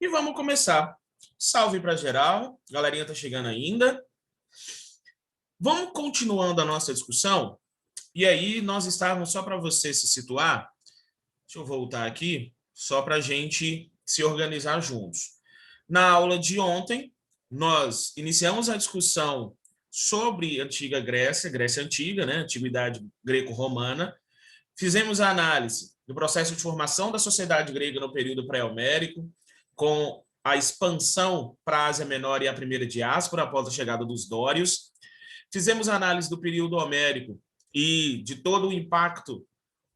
E vamos começar. Salve para geral, a galerinha tá chegando ainda. Vamos continuando a nossa discussão. E aí, nós estávamos, só para você se situar, deixa eu voltar aqui, só para a gente se organizar juntos. Na aula de ontem, nós iniciamos a discussão sobre a antiga Grécia, Grécia Antiga, né? Antiguidade greco-romana. Fizemos a análise do processo de formação da sociedade grega no período pré-homérico, com a expansão para a Ásia Menor e a primeira diáspora após a chegada dos dórios. Fizemos a análise do período homérico e de todo o impacto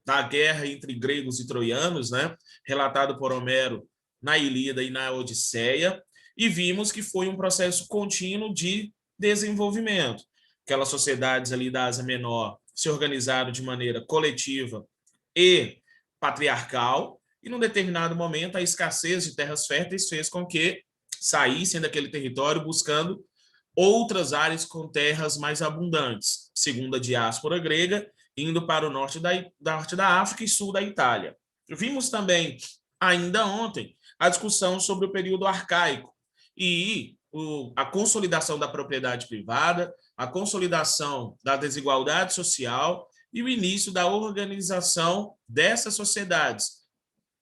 da guerra entre gregos e troianos, né, relatado por Homero na Ilíada e na Odisseia, e vimos que foi um processo contínuo de desenvolvimento. Aquelas sociedades ali da Ásia Menor se organizaram de maneira coletiva e patriarcal, e num determinado momento a escassez de terras férteis fez com que saíssem daquele território buscando outras áreas com terras mais abundantes, segundo a diáspora grega, indo para o norte da África e sul da Itália. Vimos também, ainda ontem, a discussão sobre o período arcaico e a consolidação da propriedade privada, a consolidação da desigualdade social e o início da organização dessas sociedades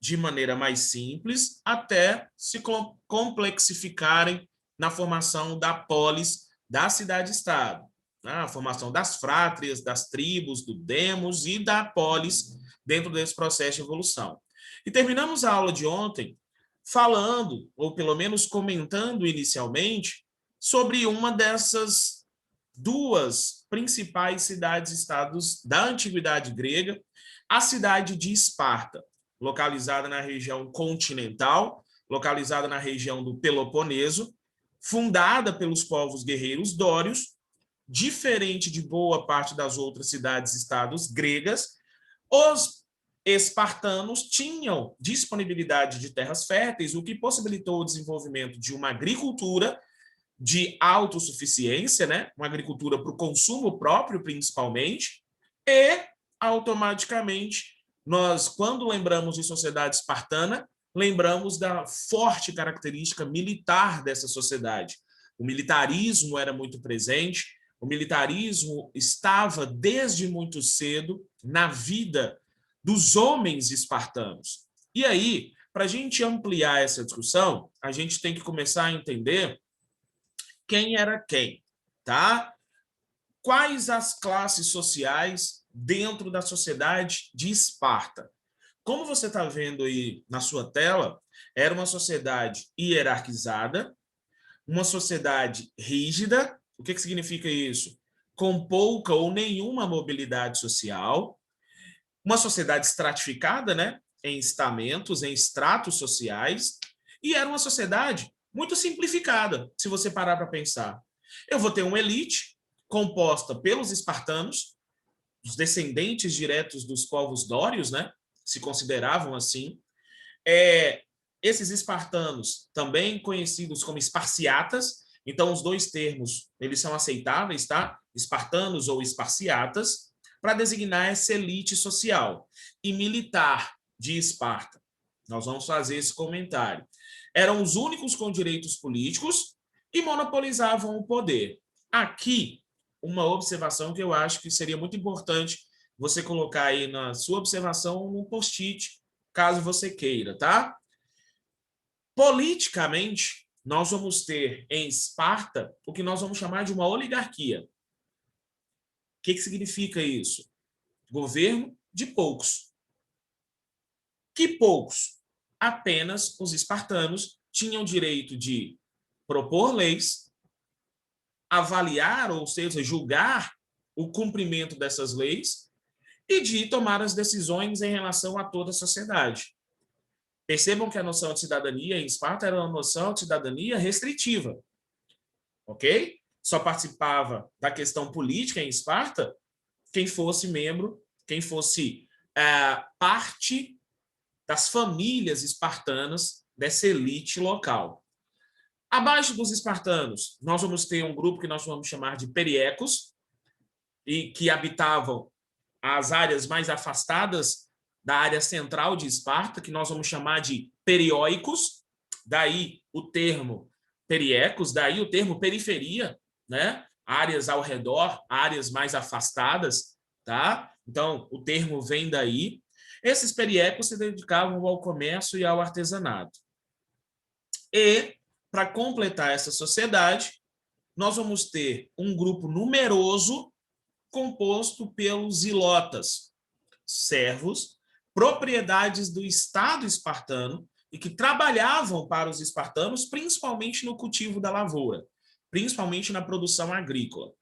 de maneira mais simples até se complexificarem na formação da polis, da cidade-estado, a formação das frátrias, das tribos, do demos e da polis dentro desse processo de evolução. E terminamos a aula de ontem falando, ou pelo menos comentando inicialmente, sobre uma dessas duas principais cidades-estados da antiguidade grega, a cidade de Esparta, localizada na região continental, localizada na região do Peloponeso, fundada pelos povos guerreiros dórios, diferente de boa parte das outras cidades-estados gregas. Os espartanos tinham disponibilidade de terras férteis, o que possibilitou o desenvolvimento de uma agricultura de autossuficiência, né? Uma agricultura para o consumo próprio, principalmente, e, automaticamente, nós, quando lembramos de sociedade espartana, lembramos da forte característica militar dessa sociedade. O militarismo era muito presente, o militarismo estava desde muito cedo na vida dos homens espartanos. E aí, para a gente ampliar essa discussão, a gente tem que começar a entender quem era quem, tá? Quais as classes sociais dentro da sociedade de Esparta? Como você está vendo aí na sua tela, era uma sociedade hierarquizada, uma sociedade rígida. O que significa isso? Com pouca ou nenhuma mobilidade social, uma sociedade estratificada, né? Em estamentos, em estratos sociais, e era uma sociedade muito simplificada, se você parar para pensar. Eu vou ter uma elite composta pelos espartanos, os descendentes diretos dos povos dórios, né? Se consideravam assim. Esses espartanos, também conhecidos como esparciatas, então os dois termos eles são aceitáveis, tá? Espartanos ou esparciatas, para designar essa elite social e militar de Esparta. Nós vamos fazer esse comentário. Eram os únicos com direitos políticos e monopolizavam o poder. Aqui, uma observação que eu acho que seria muito importante você colocar aí na sua observação um post-it, caso você queira, tá? Politicamente, nós vamos ter em Esparta o que nós vamos chamar de uma oligarquia. O que significa isso? Governo de poucos. Que poucos? Apenas os espartanos tinham direito de propor leis, avaliar, ou seja, julgar o cumprimento dessas leis e de tomar as decisões em relação a toda a sociedade. Percebam que a noção de cidadania em Esparta era uma noção de cidadania restritiva, ok? Só participava da questão política em Esparta quem fosse membro, quem fosse parte das famílias espartanas dessa elite local. Abaixo dos espartanos, nós vamos ter um grupo que nós vamos chamar de periecos, e que habitavam as áreas mais afastadas da área central de Esparta, que nós vamos chamar de perióicos, daí o termo periecos, daí o termo periferia, né? Áreas ao redor, áreas mais afastadas, tá? Então, o termo vem daí. Esses periecos se dedicavam ao comércio e ao artesanato. E, para completar essa sociedade, nós vamos ter um grupo numeroso composto pelos ilotas, servos, propriedades do Estado espartano e que trabalhavam para os espartanos, principalmente no cultivo da lavoura, principalmente na produção agrícola.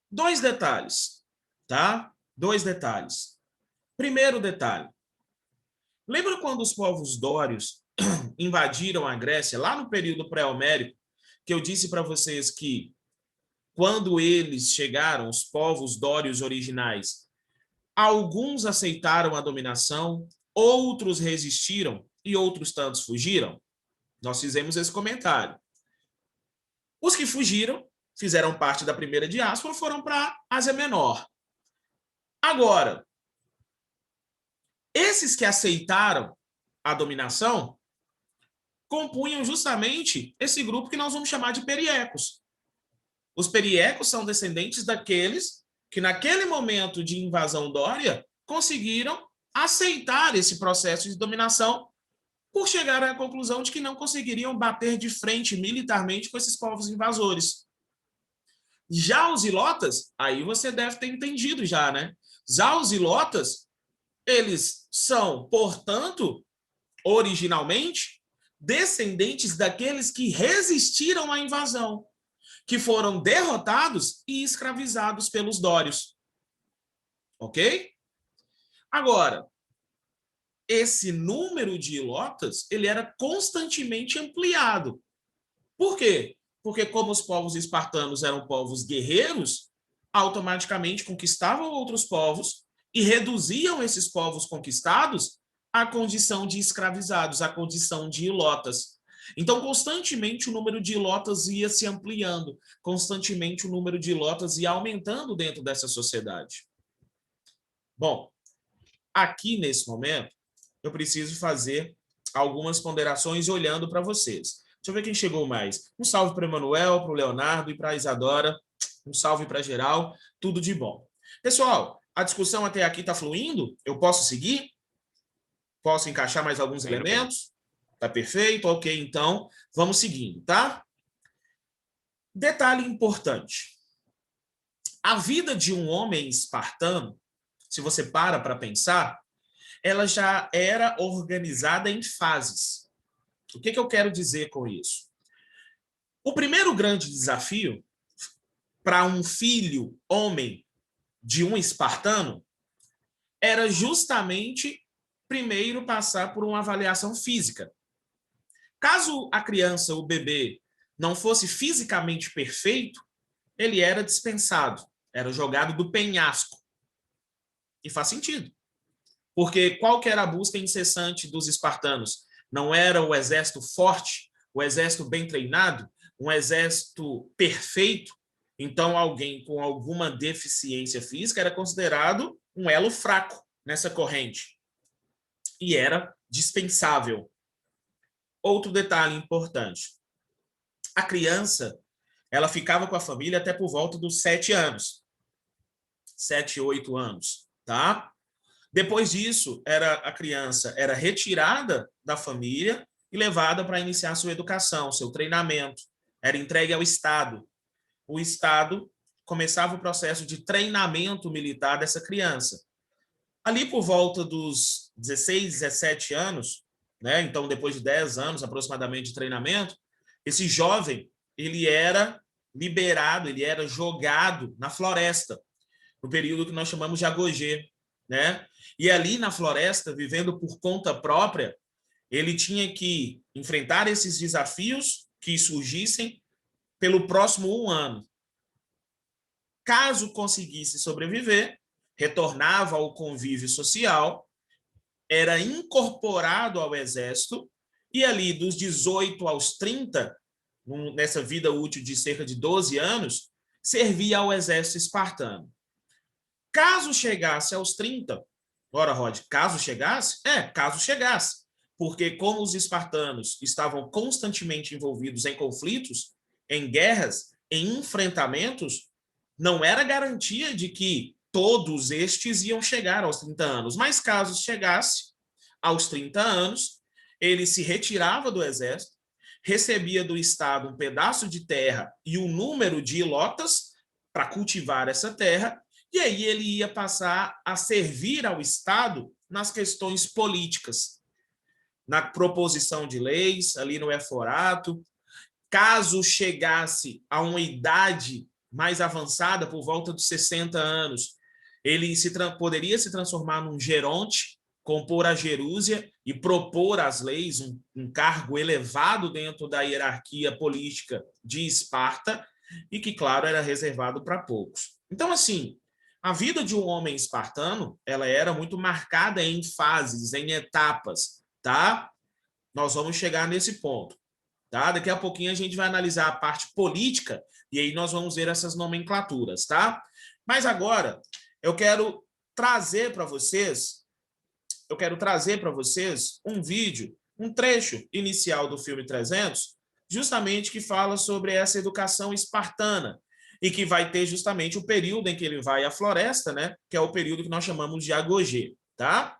Dois detalhes, tá? Dois detalhes. Primeiro detalhe. Lembra quando os povos dórios invadiram a Grécia, lá no período pré-homérico, que eu disse para vocês que quando eles chegaram, os povos dórios originais, alguns aceitaram a dominação, outros resistiram e outros tantos fugiram? Nós fizemos esse comentário. Os que fugiram, fizeram parte da primeira diáspora, foram para a Ásia Menor. Agora, esses que aceitaram a dominação compunham justamente esse grupo que nós vamos chamar de periecos. Os periecos são descendentes daqueles que, naquele momento de invasão dória, conseguiram aceitar esse processo de dominação por chegar à conclusão de que não conseguiriam bater de frente militarmente com esses povos invasores. Já os ilotas, aí você deve ter entendido já, né? Já os ilotas, eles são, portanto, originalmente, descendentes daqueles que resistiram à invasão, que foram derrotados e escravizados pelos dórios. Ok? Agora, esse número de ilotas, ele era constantemente ampliado. Por quê? Porque como os povos espartanos eram povos guerreiros, automaticamente conquistavam outros povos e reduziam esses povos conquistados à condição de escravizados, à condição de ilotas. Então, constantemente o número de ilotas ia se ampliando, constantemente o número de ilotas ia aumentando dentro dessa sociedade. Bom, aqui nesse momento, eu preciso fazer algumas ponderações olhando para vocês. Deixa eu ver quem chegou mais. Um salve para o Emanuel, para o Leonardo e para a Isadora. Um salve para geral. Tudo de bom. Pessoal, a discussão até aqui está fluindo? Eu posso seguir? Posso encaixar mais alguns elementos? Tá perfeito? Ok, então vamos seguindo, tá? Detalhe importante. A vida de um homem espartano, se você para pensar, ela já era organizada em fases. O que eu quero dizer com isso? O primeiro grande desafio para um filho homem de um espartano era justamente primeiro passar por uma avaliação física. Caso a criança, o bebê, não fosse fisicamente perfeito, ele era dispensado, era jogado do penhasco. E faz sentido. Porque qual que era a busca incessante dos espartanos? Não era o exército forte, o exército bem treinado, um exército perfeito. Então, alguém com alguma deficiência física era considerado um elo fraco nessa corrente. E era dispensável. Outro detalhe importante. A criança, ela ficava com a família até por volta dos 7 anos. 7, 8 anos, tá? Depois disso, a criança era retirada da família e levada para iniciar sua educação, seu treinamento. Era entregue ao Estado. O Estado começava o processo de treinamento militar dessa criança. Ali por volta dos 16, 17 anos, né? Então depois de 10 anos aproximadamente de treinamento, esse jovem, ele era liberado, ele era jogado na floresta, no período que nós chamamos de agogê, né? E ali na floresta, vivendo por conta própria, ele tinha que enfrentar esses desafios que surgissem pelo próximo 1 ano. Caso conseguisse sobreviver, retornava ao convívio social, era incorporado ao exército e ali dos 18 aos 30, nessa vida útil de cerca de 12 anos, servia ao exército espartano. Caso chegasse aos 30, ora, Rod, caso chegasse? Caso chegasse. porque como os espartanos estavam constantemente envolvidos em conflitos, em guerras, em enfrentamentos, não era garantia de que todos estes iam chegar aos 30 anos, mas caso chegasse aos 30 anos, ele se retirava do exército, recebia do Estado um pedaço de terra e um número de ilotas para cultivar essa terra, e aí ele ia passar a servir ao Estado nas questões políticas, na proposição de leis, ali no eforato. Caso chegasse a uma idade mais avançada, por volta dos 60 anos, ele poderia se transformar num geronte, compor a gerúsia e propor as leis, um cargo elevado dentro da hierarquia política de Esparta, e que, claro, era reservado para poucos. Então, assim, a vida de um homem espartano, ela era muito marcada em fases, em etapas, tá? Nós vamos chegar nesse ponto, tá? Daqui a pouquinho a gente vai analisar a parte política e aí nós vamos ver essas nomenclaturas, tá? Mas agora eu quero trazer para vocês um vídeo, um trecho inicial do filme 300, justamente que fala sobre essa educação espartana e que vai ter justamente o período em que ele vai à floresta, né? Que é o período que nós chamamos de agogê, tá?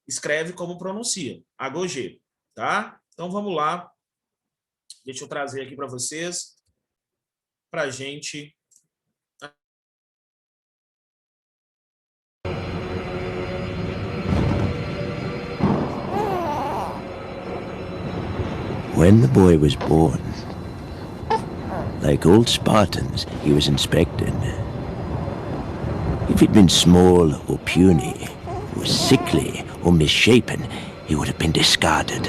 Escreve como pronuncia, agogê, tá? Então vamos lá. Deixa eu trazer aqui para vocês, para a gente... When the boy was born, like old Spartans, he was inspected. If he'd been small or puny, or sickly or misshapen, he would have been discarded.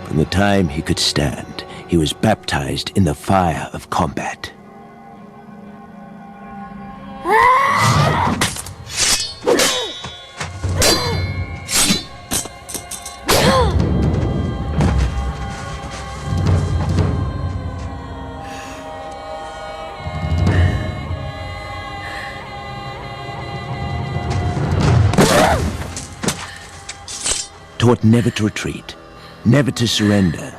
From the time he could stand, he was baptized in the fire of combat. Taught never to retreat, never to surrender.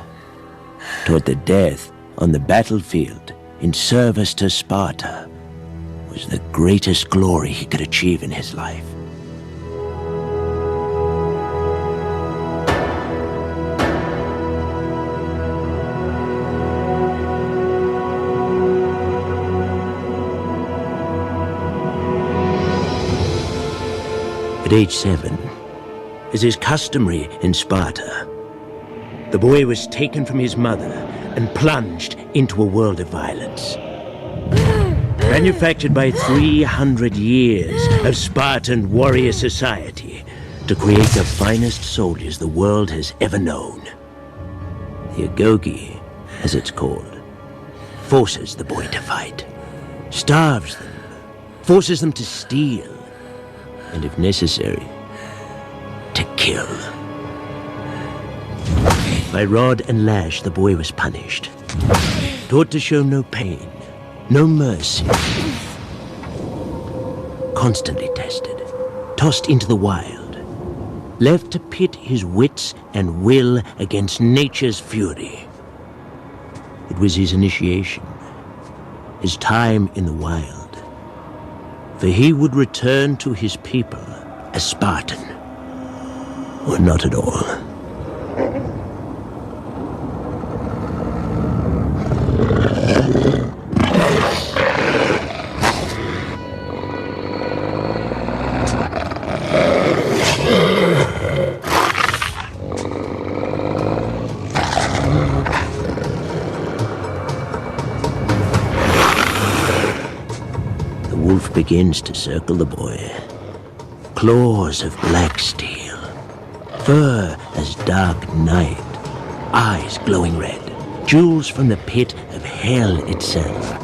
Taught that death on the battlefield in service to Sparta was the greatest glory he could achieve in his life. At age 7, as is customary in Sparta, the boy was taken from his mother and plunged into a world of violence. Manufactured by 300 years of Spartan warrior society to create the finest soldiers the world has ever known. The Agoge, as it's called, forces the boy to fight, starves them, forces them to steal, and if necessary, to kill. By rod and lash, the boy was punished, taught to show no pain, no mercy. Constantly tested, tossed into the wild, left to pit his wits and will against nature's fury. It was his initiation, his time in the wild, for he would return to his people a Spartan, or not at all. The wolf begins to circle the boy. Claws of black steel, fur as dark night, eyes glowing red, jewels from the pit of hell itself.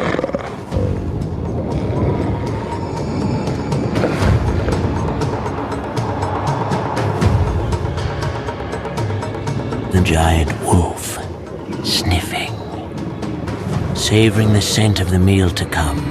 The giant wolf, sniffing, savoring the scent of the meal to come.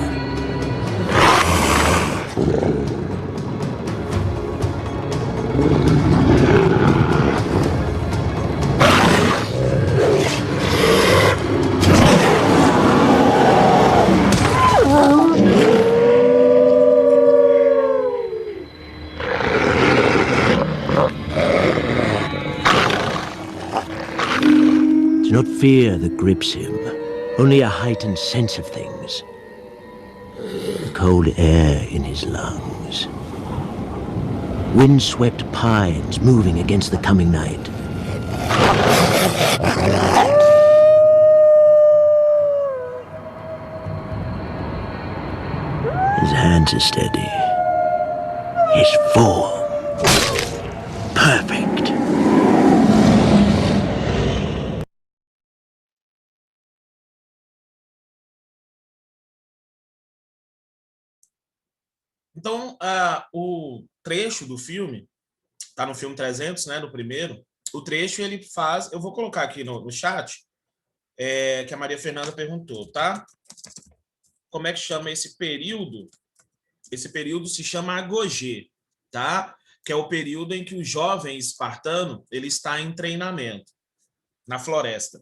fear that grips him, only a heightened sense of things. The cold air in his lungs. Wind-swept pines moving against the coming night. His hands are steady. His form perfect. Então, o trecho do filme, tá no filme 300, né, no primeiro, o trecho ele faz, eu vou colocar aqui no chat, que a Maria Fernanda perguntou, tá? Como é que chama esse período? Esse período se chama agogê, tá? Que é o período em que o jovem espartano ele está em treinamento na floresta.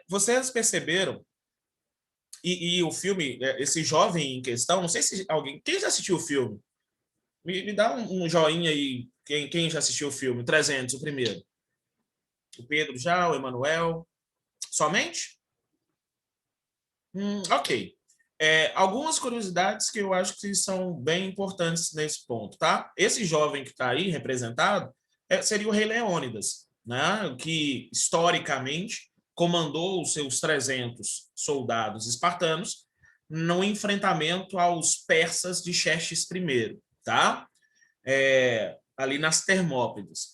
Vocês perceberam? E o filme, esse jovem em questão, não sei se alguém... Quem já assistiu o filme? Me dá um joinha aí, quem já assistiu o filme? 300, o primeiro. O Pedro já, o Emanuel. Somente? Ok. Algumas curiosidades que eu acho que são bem importantes nesse ponto, tá? Esse jovem que está aí representado seria o rei Leônidas, né? Que historicamente comandou os seus 300 soldados espartanos no enfrentamento aos persas de Xerxes I, tá? Ali nas Termópilas.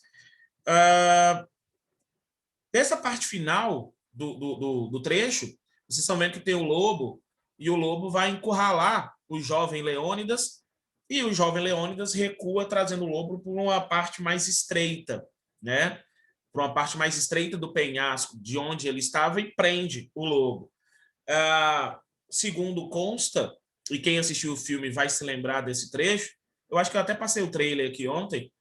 Essa parte final do trecho, vocês estão vendo que tem o lobo, e o lobo vai encurralar o jovem Leônidas, e o jovem Leônidas recua, trazendo o lobo por uma parte mais estreita, né? Por uma parte mais estreita do penhasco, de onde ele estava, e prende o lobo. Segundo consta, e quem assistiu o filme vai se lembrar desse trecho, eu acho que eu até passei o trailer aqui ontem,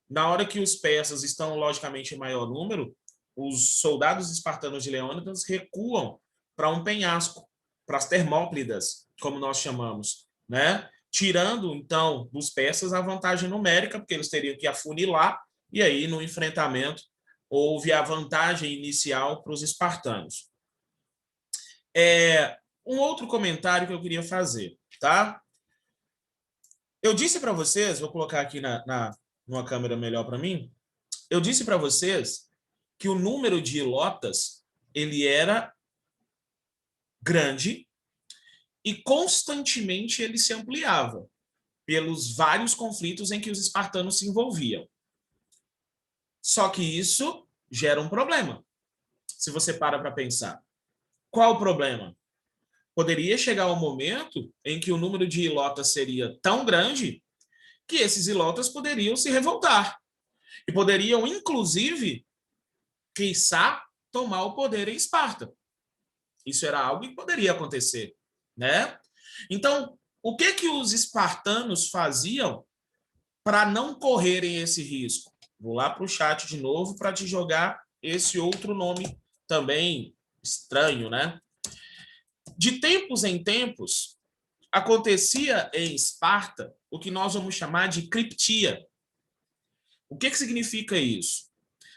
na hora que os persas estão, logicamente, em maior número, os soldados espartanos de Leônidas recuam para um penhasco, para as Termópilas, como nós chamamos, né? Tirando, então, dos persas a vantagem numérica, porque eles teriam que afunilar, e aí, no enfrentamento, houve a vantagem inicial para os espartanos. Um outro comentário que eu queria fazer, tá? Eu disse para vocês, vou colocar aqui numa câmera melhor para mim, eu disse para vocês que o número de ilotas ele era grande e constantemente ele se ampliava pelos vários conflitos em que os espartanos se envolviam. Só que isso gera um problema, se você para pensar. Qual o problema? Poderia chegar um momento em que o número de ilotas seria tão grande que esses ilotas poderiam se revoltar e poderiam, inclusive, quiçá, tomar o poder em Esparta. Isso era algo que poderia acontecer, né? Então, o que os espartanos faziam para não correrem esse risco? Vou lá para o chat de novo para te jogar esse outro nome também estranho, né? De tempos em tempos, acontecia em Esparta o que nós vamos chamar de criptia. O que significa isso?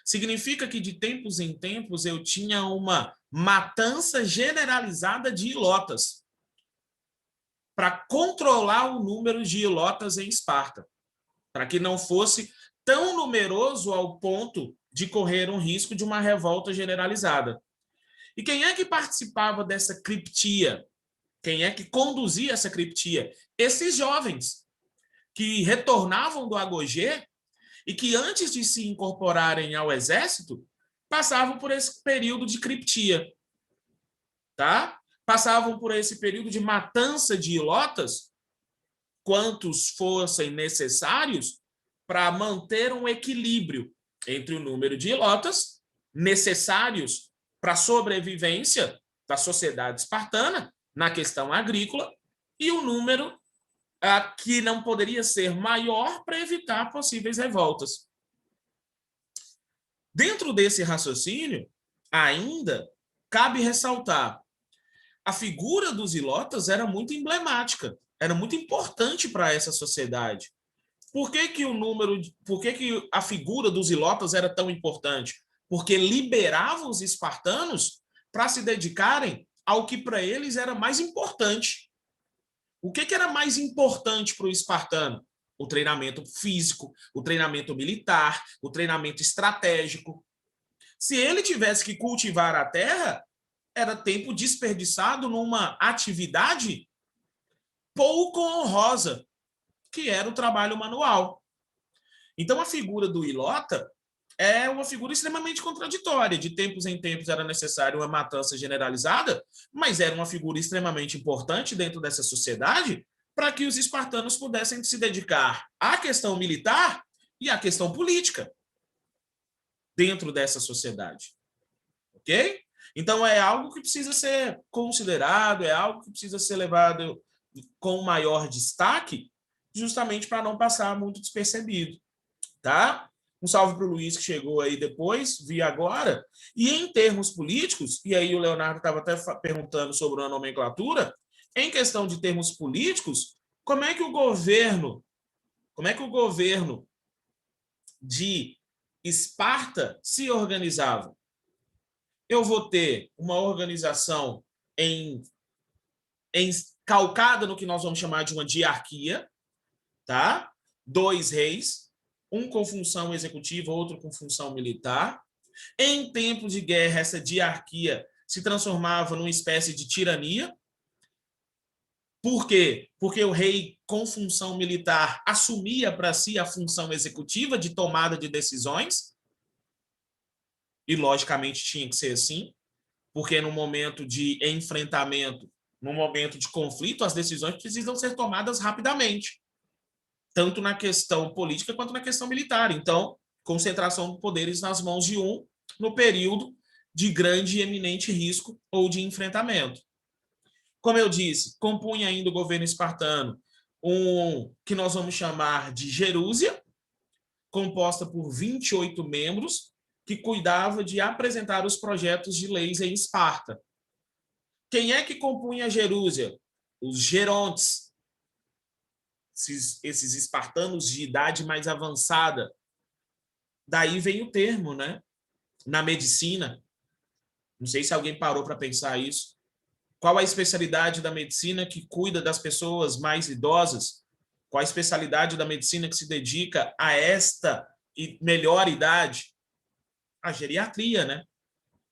Significa que de tempos em tempos eu tinha uma matança generalizada de ilotas para controlar o número de ilotas em Esparta, para que não fosse tão numeroso ao ponto de correr um risco de uma revolta generalizada. E quem é que participava dessa criptia? Quem é que conduzia essa criptia? Esses jovens que retornavam do agogê e que, antes de se incorporarem ao exército, passavam por esse período de criptia, tá? Passavam por esse período de matança de ilotas, quantos fossem necessários, para manter um equilíbrio entre o número de ilotas necessários para a sobrevivência da sociedade espartana na questão agrícola e o número que não poderia ser maior para evitar possíveis revoltas. Dentro desse raciocínio, ainda cabe ressaltar, a figura dos ilotas era muito emblemática, era muito importante para essa sociedade. Por que a figura dos ilotas era tão importante? porque liberava os espartanos para se dedicarem ao que para eles era mais importante. O que era mais importante para o espartano? O treinamento físico, o treinamento militar, o treinamento estratégico. Se ele tivesse que cultivar a terra, era tempo desperdiçado numa atividade pouco honrosa, que era o trabalho manual. Então, a figura do ilota é uma figura extremamente contraditória. De tempos em tempos era necessário uma matança generalizada, mas era uma figura extremamente importante dentro dessa sociedade para que os espartanos pudessem se dedicar à questão militar e à questão política dentro dessa sociedade. Ok? Então, é algo que precisa ser considerado, é algo que precisa ser levado com maior destaque, justamente para não passar muito despercebido. Tá? Um salve para o Luiz, que chegou aí depois, vi agora. E em termos políticos, e aí o Leonardo estava até perguntando sobre a nomenclatura, em questão de termos políticos, como é que o governo de Esparta se organizava? Eu vou ter uma organização calcada no que nós vamos chamar de uma diarquia, tá? 2 reis, um com função executiva, outro com função militar. Em tempo de guerra, essa diarquia se transformava numa espécie de tirania. Por quê? Porque o rei com função militar assumia para si a função executiva de tomada de decisões. E, logicamente, tinha que ser assim, porque no momento de enfrentamento, no momento de conflito, as decisões precisam ser tomadas rapidamente, tanto na questão política quanto na questão militar. Então, concentração de poderes nas mãos de um no período de grande e eminente risco ou de enfrentamento. Como eu disse, compunha ainda o governo espartano que nós vamos chamar de Gerúsia, composta por 28 membros, que cuidava de apresentar os projetos de leis em Esparta. Quem é que compunha a Gerúsia? Os gerontes, esses espartanos de idade mais avançada. Daí vem o termo, né? Na medicina. Não sei se alguém parou para pensar isso. Qual a especialidade da medicina que cuida das pessoas mais idosas? Qual a especialidade da medicina que se dedica a esta melhor idade? A geriatria, né?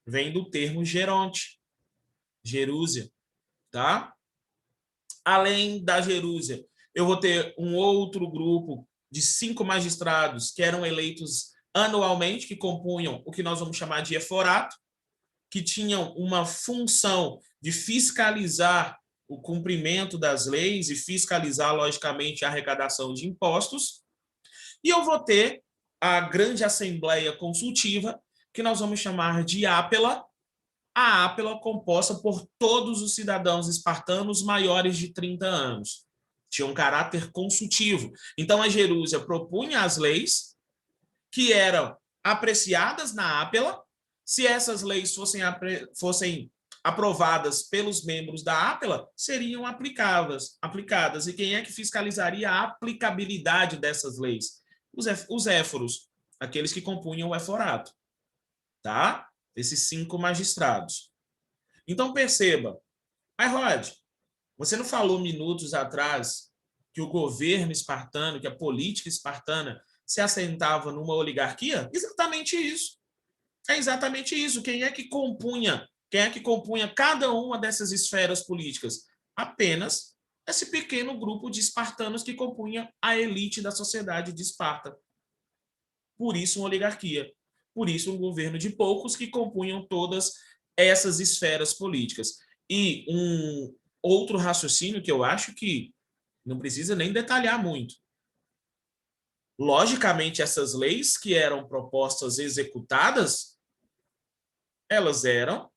Vem do termo geronte, Gerúsia, tá? Além da Gerúsia, eu vou ter um outro grupo de 5 magistrados que eram eleitos anualmente, que compunham o que nós vamos chamar de eforato, que tinham uma função de fiscalizar o cumprimento das leis e fiscalizar, logicamente, a arrecadação de impostos. E eu vou ter a grande assembleia consultiva, que nós vamos chamar de ápela, a ápela composta por todos os cidadãos espartanos maiores de 30 anos. Tinha um caráter consultivo. Então, a Gerúsia propunha as leis, que eram apreciadas na ápela. Se essas leis fossem aprovadas pelos membros da ápela, seriam aplicadas. E quem é que fiscalizaria a aplicabilidade dessas leis? Os éforos, aqueles que compunham o eforato, tá? Esses 5 magistrados. Então, perceba. Mas, Rod, você não falou minutos atrás que o governo espartano, que a política espartana se assentava numa oligarquia? Exatamente isso. É exatamente isso. Quem é que compunha cada uma dessas esferas políticas? Apenas esse pequeno grupo de espartanos que compunha a elite da sociedade de Esparta. Por isso, uma oligarquia. Por isso, um governo de poucos que compunham todas essas esferas políticas. E um outro raciocínio que eu acho que não precisa nem detalhar muito. Logicamente, essas leis que eram propostas executadas, elas eram,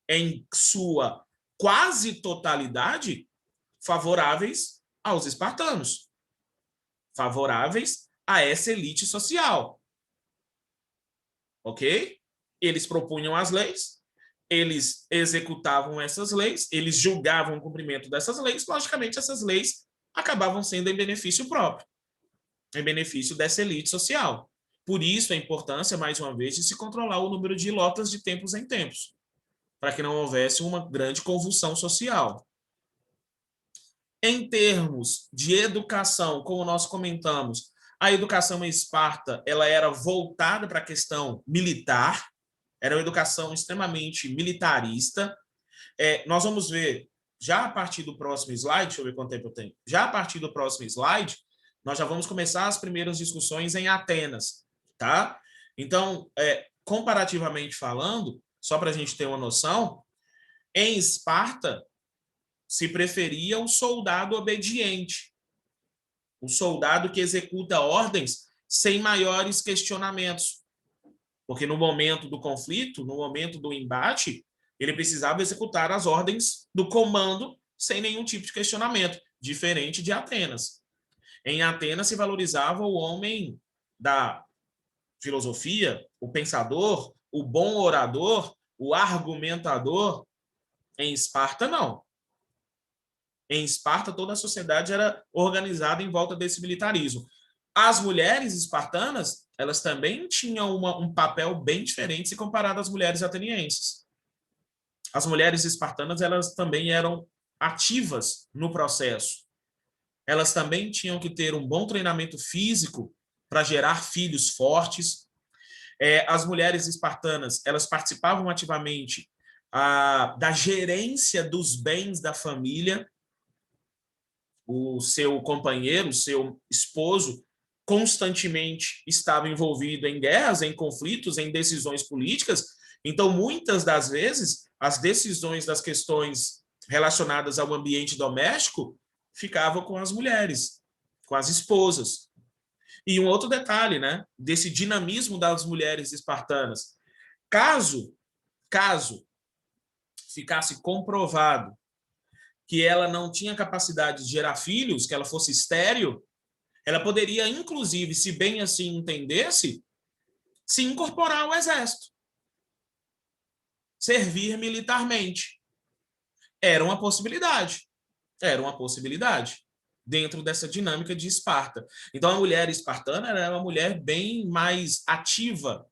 em sua quase totalidade, favoráveis aos espartanos, favoráveis a essa elite social. Ok? Eles propunham as leis, eles executavam essas leis, eles julgavam o cumprimento dessas leis, logicamente essas leis acabavam sendo em benefício próprio, em benefício dessa elite social. Por isso a importância, mais uma vez, de se controlar o número de lotas de tempos em tempos, para que não houvesse uma grande convulsão social. Em termos de educação, como nós comentamos, a educação em Esparta ela era voltada para a questão militar, era uma educação extremamente militarista. Nós vamos ver, já a partir do próximo slide, deixa eu ver quanto tempo eu tenho, já a partir do próximo slide, nós já vamos começar as primeiras discussões em Atenas, tá? Então, comparativamente falando, só para a gente ter uma noção, em Esparta se preferia o soldado obediente, o soldado que executa ordens sem maiores questionamentos, porque no momento do conflito, no momento do embate, ele precisava executar as ordens do comando sem nenhum tipo de questionamento, diferente de Atenas. Em Atenas se valorizava o homem da filosofia, o pensador, o bom orador, o argumentador. Em Esparta, não. Em Esparta, toda a sociedade era organizada em volta desse militarismo. As mulheres espartanas, elas também tinham um papel bem diferente se comparado às mulheres atenienses. As mulheres espartanas, elas também eram ativas no processo. Elas também tinham que ter um bom treinamento físico para gerar filhos fortes. As mulheres espartanas, elas participavam ativamente da gerência dos bens da família. O seu companheiro, o seu esposo, constantemente estava envolvido em guerras, em conflitos, em decisões políticas. Então, muitas das vezes, as decisões das questões relacionadas ao ambiente doméstico ficavam com as mulheres, com as esposas. E um outro detalhe, né, desse dinamismo das mulheres espartanas. Caso ficasse comprovado que ela não tinha capacidade de gerar filhos, que ela fosse estéril, ela poderia, inclusive, se bem assim entendesse, se incorporar ao exército. Servir militarmente. Era uma possibilidade. Era uma possibilidade dentro dessa dinâmica de Esparta. Então, a mulher espartana era uma mulher bem mais ativa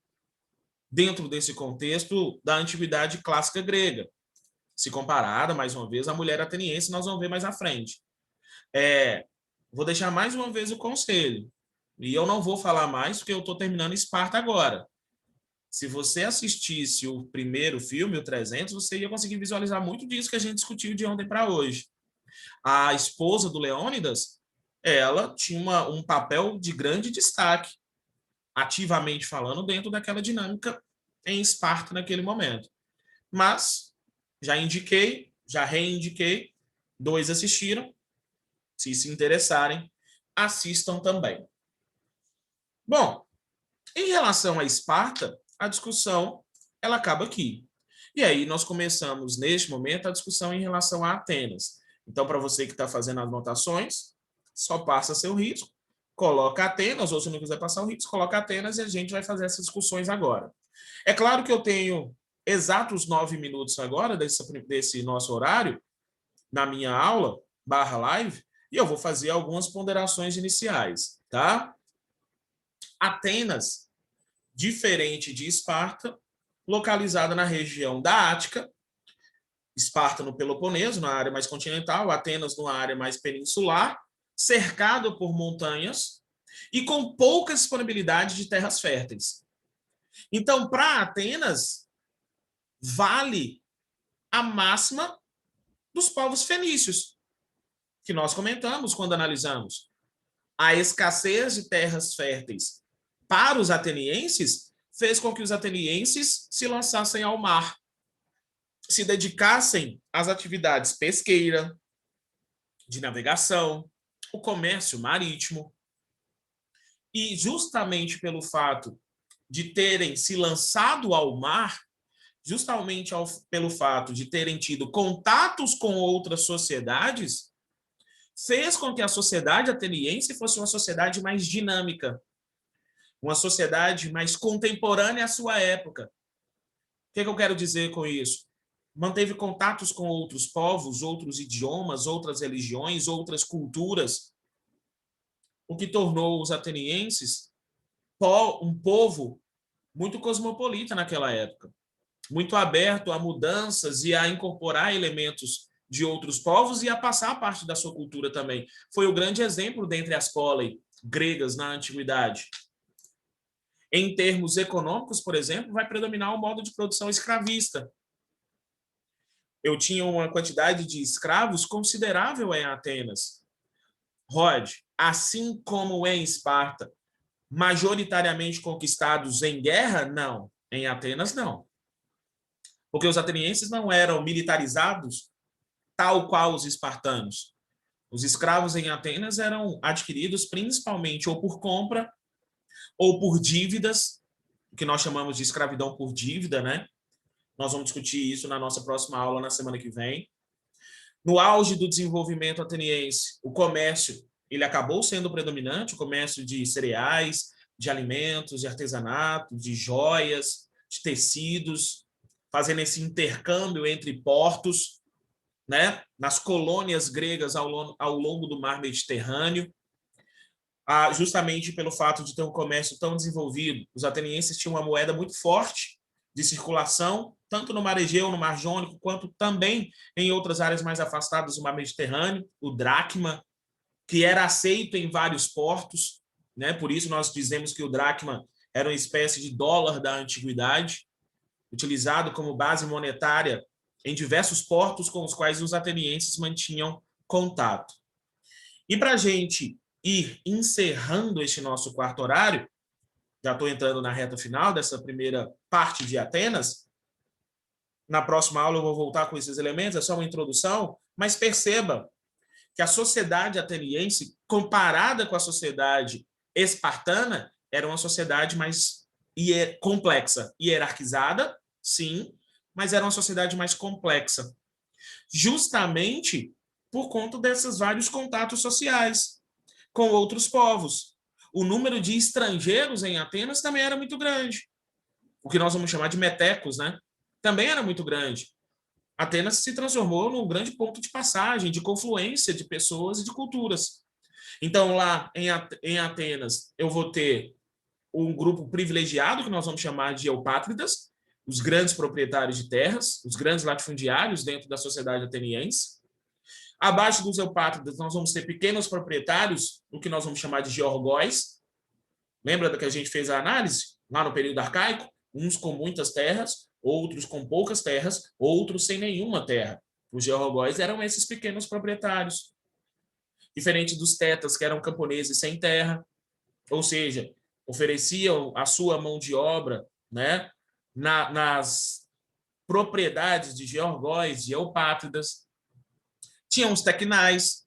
dentro desse contexto da antiguidade clássica grega, se comparada, mais uma vez, à mulher ateniense, nós vamos ver mais à frente. Vou deixar mais uma vez o conselho, e eu não vou falar mais, porque eu estou terminando Esparta agora. Se você assistisse o primeiro filme, o 300, você ia conseguir visualizar muito disso que a gente discutiu de ontem para hoje. A esposa do Leônidas, ela tinha um papel de grande destaque, ativamente falando, dentro daquela dinâmica em Esparta naquele momento. Mas, já indiquei, já reindiquei, 2 assistiram. Se se interessarem, assistam também. Bom, em relação a Esparta, a discussão ela acaba aqui. E aí nós começamos, neste momento, a discussão em relação a Atenas. Então, para você que está fazendo anotações, só passa seu risco, coloca Atenas, ou se não quiser passar o risco, coloca Atenas e a gente vai fazer essas discussões agora. É claro que eu tenho exatos 9 minutos agora desse nosso horário, na minha aula, /live, e eu vou fazer algumas ponderações iniciais, tá? Atenas, diferente de Esparta, localizada na região da Ática, Esparta no Peloponeso, na área mais continental, Atenas numa área mais peninsular, cercado por montanhas e com pouca disponibilidade de terras férteis. Então, para Atenas, vale a máxima dos povos fenícios, que nós comentamos quando analisamos. A escassez de terras férteis para os atenienses fez com que os atenienses se lançassem ao mar, se dedicassem às atividades pesqueira, de navegação, o comércio marítimo. E justamente pelo fato de terem se lançado ao mar, justamente pelo fato de terem tido contatos com outras sociedades, fez com que a sociedade ateniense fosse uma sociedade mais dinâmica, uma sociedade mais contemporânea à sua época. O que eu quero dizer com isso? Manteve contatos com outros povos, outros idiomas, outras religiões, outras culturas, o que tornou os atenienses um povo muito cosmopolita naquela época, muito aberto a mudanças e a incorporar elementos de outros povos e a passar parte da sua cultura também. Foi o grande exemplo dentre as polis gregas na antiguidade. Em termos econômicos, por exemplo, vai predominar o modo de produção escravista. Eu tinha uma quantidade de escravos considerável em Atenas. Rod, assim como em Esparta, majoritariamente conquistados em guerra? Não. Em Atenas, não. Porque os atenienses não eram militarizados tal qual os espartanos. Os escravos em Atenas eram adquiridos principalmente ou por compra ou por dívidas, o que nós chamamos de escravidão por dívida, né? Nós vamos discutir isso na nossa próxima aula na semana que vem. No auge do desenvolvimento ateniense, o comércio ele acabou sendo predominante, o comércio de cereais, de alimentos, de artesanato, de joias, de tecidos, fazendo esse intercâmbio entre portos, né, nas colônias gregas ao longo do mar Mediterrâneo. Justamente pelo fato de ter um comércio tão desenvolvido, os atenienses tinham uma moeda muito forte de circulação, tanto no mar Egeu, no mar Jônico, quanto também em outras áreas mais afastadas do mar Mediterrâneo, o dracma, que era aceito em vários portos, né? Por isso nós dizemos que o dracma era uma espécie de dólar da antiguidade, utilizado como base monetária em diversos portos com os quais os atenienses mantinham contato. E para a gente ir encerrando este nosso quarto horário, já estou entrando na reta final dessa primeira parte de Atenas. Na próxima aula eu vou voltar com esses elementos, é só uma introdução, mas perceba que a sociedade ateniense, comparada com a sociedade espartana, era uma sociedade mais complexa, hierarquizada, sim, mas era uma sociedade mais complexa, justamente por conta desses vários contatos sociais com outros povos. O número de estrangeiros em Atenas também era muito grande. O que nós vamos chamar de metecos, né? Também era muito grande. Atenas se transformou num grande ponto de passagem, de confluência de pessoas e de culturas. Então, lá em Atenas, eu vou ter um grupo privilegiado, que nós vamos chamar de eupátridas, os grandes proprietários de terras, os grandes latifundiários dentro da sociedade ateniense. Abaixo dos eupátridas, nós vamos ter pequenos proprietários, o que nós vamos chamar de georgóis. Lembra da que a gente fez a análise? Lá no período arcaico, uns com muitas terras, outros com poucas terras, outros sem nenhuma terra. Os georgóis eram esses pequenos proprietários. Diferente dos tetas, que eram camponeses sem terra, ou seja, ofereciam a sua mão de obra, né, nas propriedades de georgóis e eupátridas. Tinham os tecnais,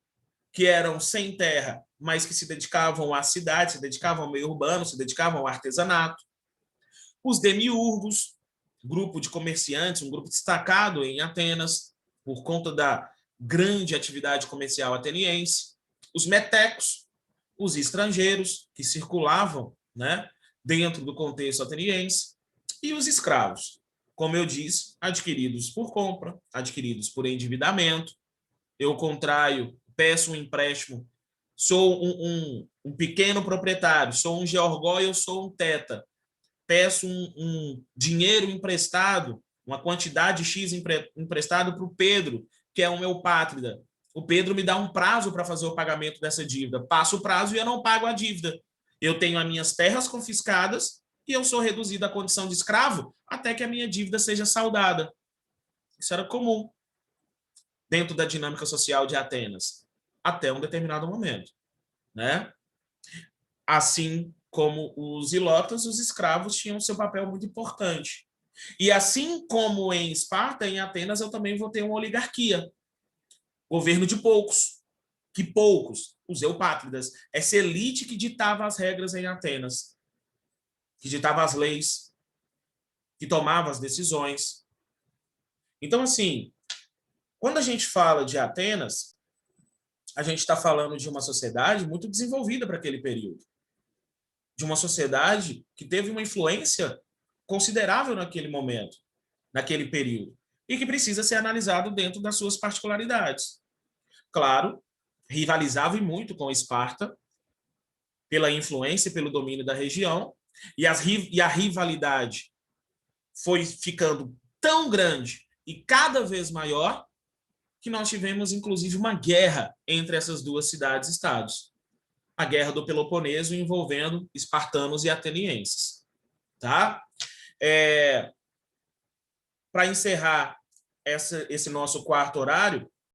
que eram sem terra, mas que se dedicavam à cidade, se dedicavam ao meio urbano, se dedicavam ao artesanato. Os demiurgos, grupo de comerciantes, um grupo destacado em Atenas, por conta da grande atividade comercial ateniense. Os metecos, os estrangeiros que circulavam, né, dentro do contexto ateniense. E os escravos, como eu disse, adquiridos por compra, adquiridos por endividamento. Eu contraio, peço um empréstimo, sou um pequeno proprietário, sou um georgói, eu sou um teta. Peço um dinheiro emprestado, uma quantidade X emprestado para o Pedro, que é o meu pátrida. O Pedro me dá um prazo para fazer o pagamento dessa dívida. Passa o prazo e eu não pago a dívida. Eu tenho as minhas terras confiscadas e eu sou reduzido à condição de escravo até que a minha dívida seja saldada. Isso era comum dentro da dinâmica social de Atenas, até um determinado momento, né? Assim como os ilotas, os escravos tinham seu papel muito importante. E assim como em Esparta, em Atenas, eu também vou ter uma oligarquia, governo de poucos, que poucos, os eupátridas, essa elite que ditava as regras em Atenas, que ditava as leis, que tomava as decisões. Então, assim, quando a gente fala de Atenas, a gente está falando de uma sociedade muito desenvolvida para aquele período, de uma sociedade que teve uma influência considerável naquele momento, naquele período, e que precisa ser analisado dentro das suas particularidades. Claro, rivalizava muito com Esparta, pela influência e pelo domínio da região, E a rivalidade foi ficando tão grande e cada vez maior que nós tivemos, inclusive, uma guerra entre essas duas cidades-estados. A Guerra do Peloponeso envolvendo espartanos e atenienses. Tá? Para encerrar esse nosso quarto horário,